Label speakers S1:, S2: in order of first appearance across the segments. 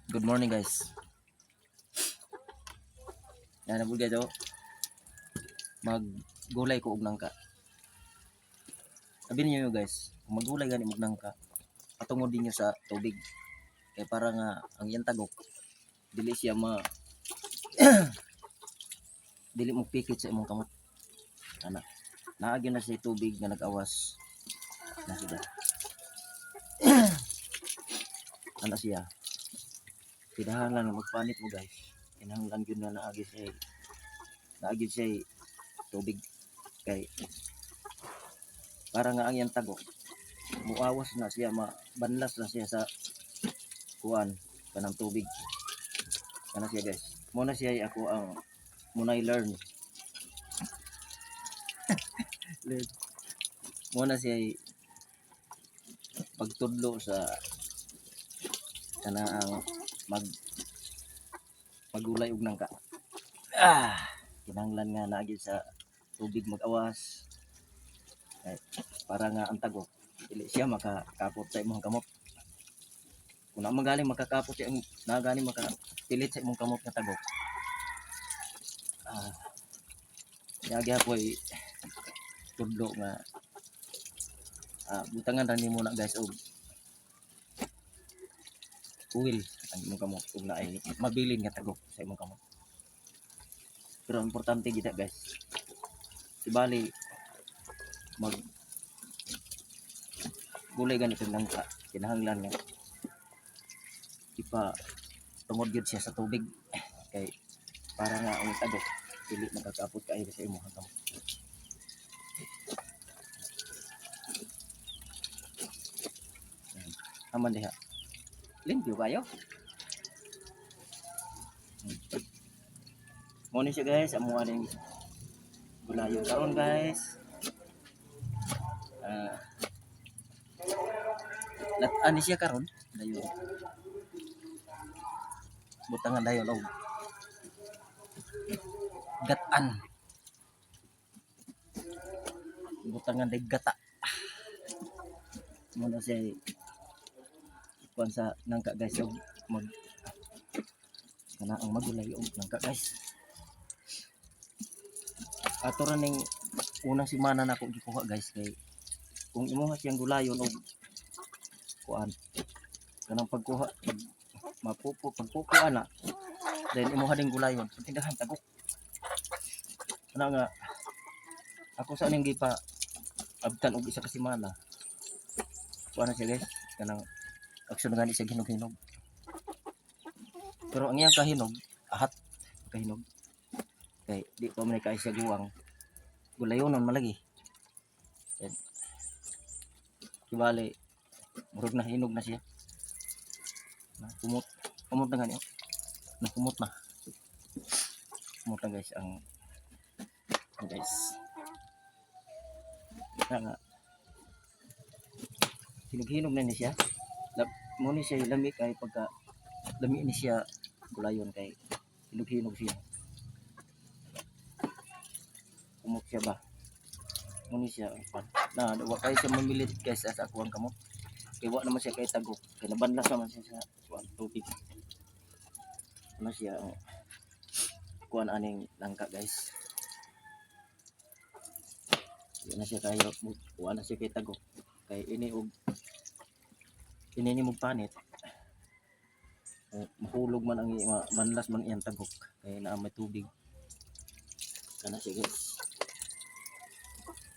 S1: Good morning guys. Yan na guys oh. Maggulay ko og nangka. Sabi niyo guys, kung maggulay gani og nangka, patungod din niyo sa tubig. Kay para nga ang iyang tagok dili siya dili mo pikit sa imong kamot. Ana. Naagi na sa tubig nga nag-awas na sila. Ana siya. Kinahanglan magpanit mo guys. Kinahanglan gyud na naagi siya tubig kay para nga ang iyang tagok muawas na siya, mabanlas na siya sa kuan kanang tubig. Kana siya guys. Muna siya ako ang munay learn. Muna siya pagtudlo sa kana ang magulay og nangka. Kinahanglan nga naagi sa tubig mag-awas para nga ang tagok dili siya makakapot sa imong kamot. Kung na magaling makakapot siya, nagani makapilit sa imong kamot nga tagok. Yagi po tudlo nga butangan ra nimo na guys og uwil ang imong kamot kung naay mabilin nga tagok sa imong kamot. Pero importante gid guys. Ibali mag gulay ganito lang ka. Kinahanglan nga ipa tungod gyud siya sa tubig kay para nga ang tagok dili makakapot kaayo sa imong kamot. Aman diha. Limpyo kayo. Mo ni siya guys, amo aning gulayon karon guys. Ani siya karon dayon. Butangan dayon og gatan. Butangan day gata. Mo na siya kuan sa nangka guys og kana ang magulay og nangka guys. Ato ra ning unang semana na ako gikuha guys kay kung imo siyang gulayon og kuan kanang pagkuha pagpupo ana then imo ding gulayon tindahan tagok ana nga ako sa ning gipa abtan og isa ka semana kuan na siya guys kanang aksyon gani siya hinog-hinog. Pero ang iyang kahinog ahat kahinog kay di pa man kay siya guwang gulayonon malagi. Then kibali murag na hinog na siya. Kumot na gani oh. Kumot na guys ang guys. Nga hinog-hinog na ni siya. Mo ni siya lami kay pagka lami ni siya gulayon kay hinog-hinog siya. Kumot siya ba? Mo ni siya na wa kay siya mamilit guys sa akuang kamot. Kaya wa naman siya kay tagok. Kaya nabanlas naman siya sa tubig. Ano siya kuan aning langka guys. Yan na siya kayo. Kuan na siya kay tagok. Kay ini ni magpanit. Mahulog man ang banlas man iyang tagok. Kaya na may tubig. Kana siya guys.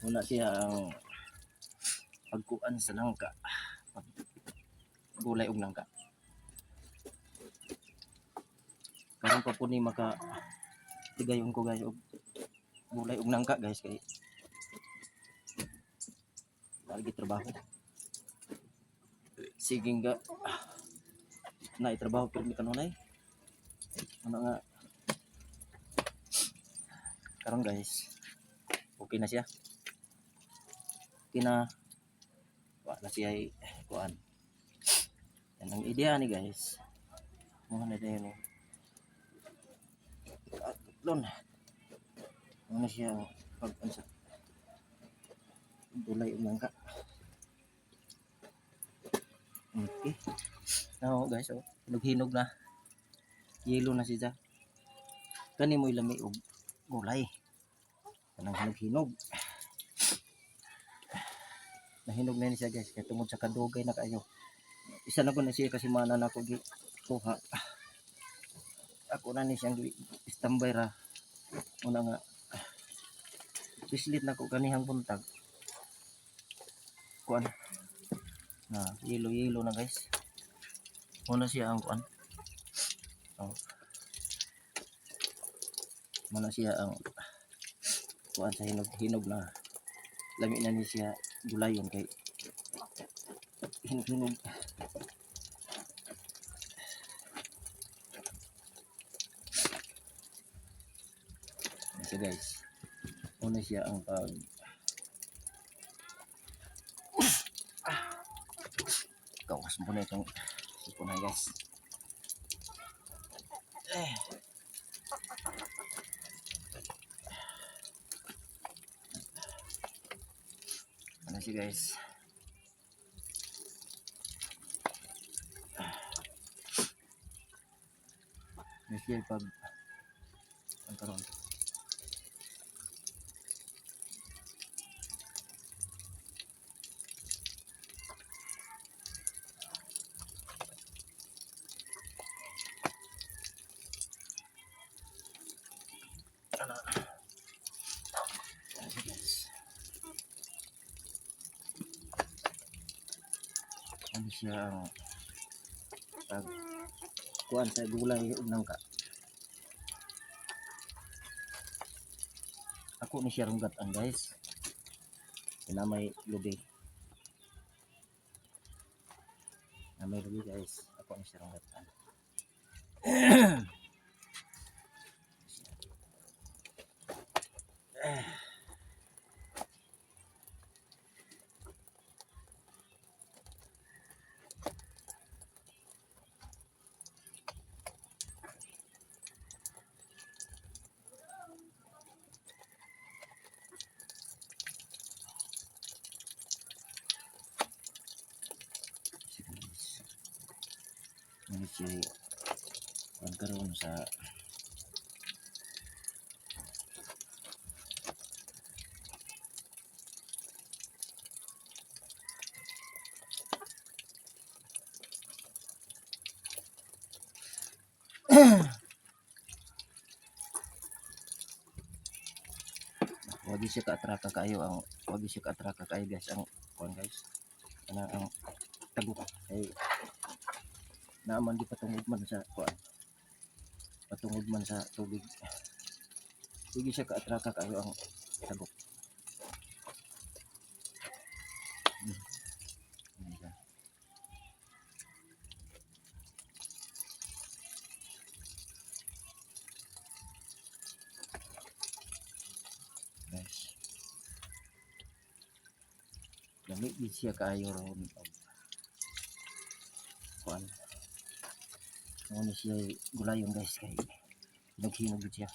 S1: Muna siya ang pagkuan sa nangka. Gulay og nangka. Karon pa po ni maka tigayon ko guys og gulay og nangka guys kay lagi trabaho. Sige nga na itrabaho pero mi kanunay. Ano nga karon guys. Okay na siya. Okay na. Wala siya kuan. Yan ang ideya ni guys. Mga na din eh. Lon. Ano siya pag-ansa. Gulay og nangka. Okay. Now guys, oh, hinog-hinog na. Yelo na siya. Kani mo ilami og gulay. Kanang hinog-hinog. Nahinog na ni siya guys. Kaya tungod sa kadugay na kayo. Isa na ko na siya kasi mana na ako kuha. Ako na ni siyang standby ra. Una nga. Sislit na ko kanihang buntag. Kuan. Na, yelo-yelo na guys. Una siya ang kuan. Oh. Mana siya ang kuan sa hinog na lami na ni siya gulayon kay hinog. So guys, una siya ang pag kawas mo na itong sipunan guys. Ano siya guys. Ano siya pag ang karoon. Ano siya ang pag kuan sa gulay ug nangka. Ako ni siya runggatan guys. Na may lubi. Na may lubi guys. Ako ni siya runggatan. Ano siya ang karoon sa wagi siya ka-atraka kayo guys ang kuan guys. Ana ang tagok ay naaman di patungod man sa kuan. Patungod man sa tubig. Wagi siya ka-atraka kayo ang tagok. Guys. Lamig din siya kayo ron kuan. Ano siya gulayon guys kay naghinog siya.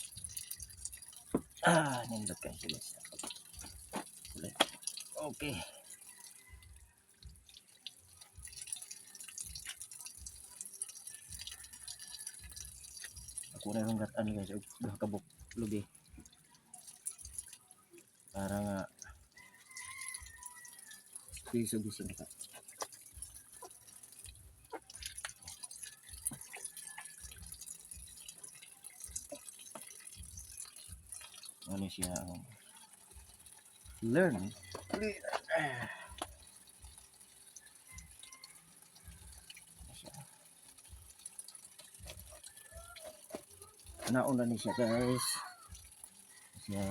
S1: Nindot kayo siya guys. Okay. Ako na yung gatan guys. Duha ka lubi. Para nga piso-piso ka. Ano siya learn. Nauna ni siya guys. Siya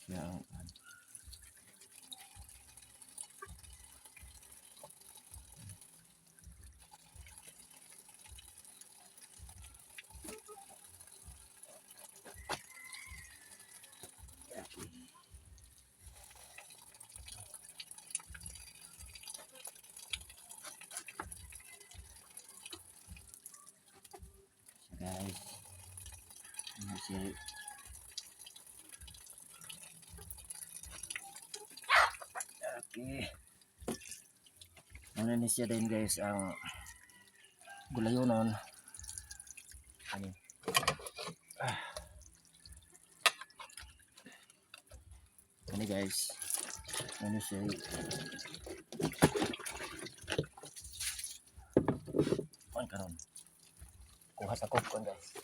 S1: siya guys. Ini siya Okay. Ano ni siya din guys ang gulayonon. Ano? Ano guys? Ano siya? Kuan karon. Kuha sa kuan guys.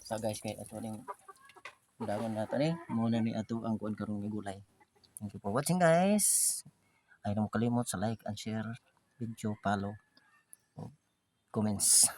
S1: So guys, kay ato ning dagan nato ni muna ni ato ang kuan karon nga gulay. Thank you for watching guys. Ay mo kalimot sa like and share video, follow, comments.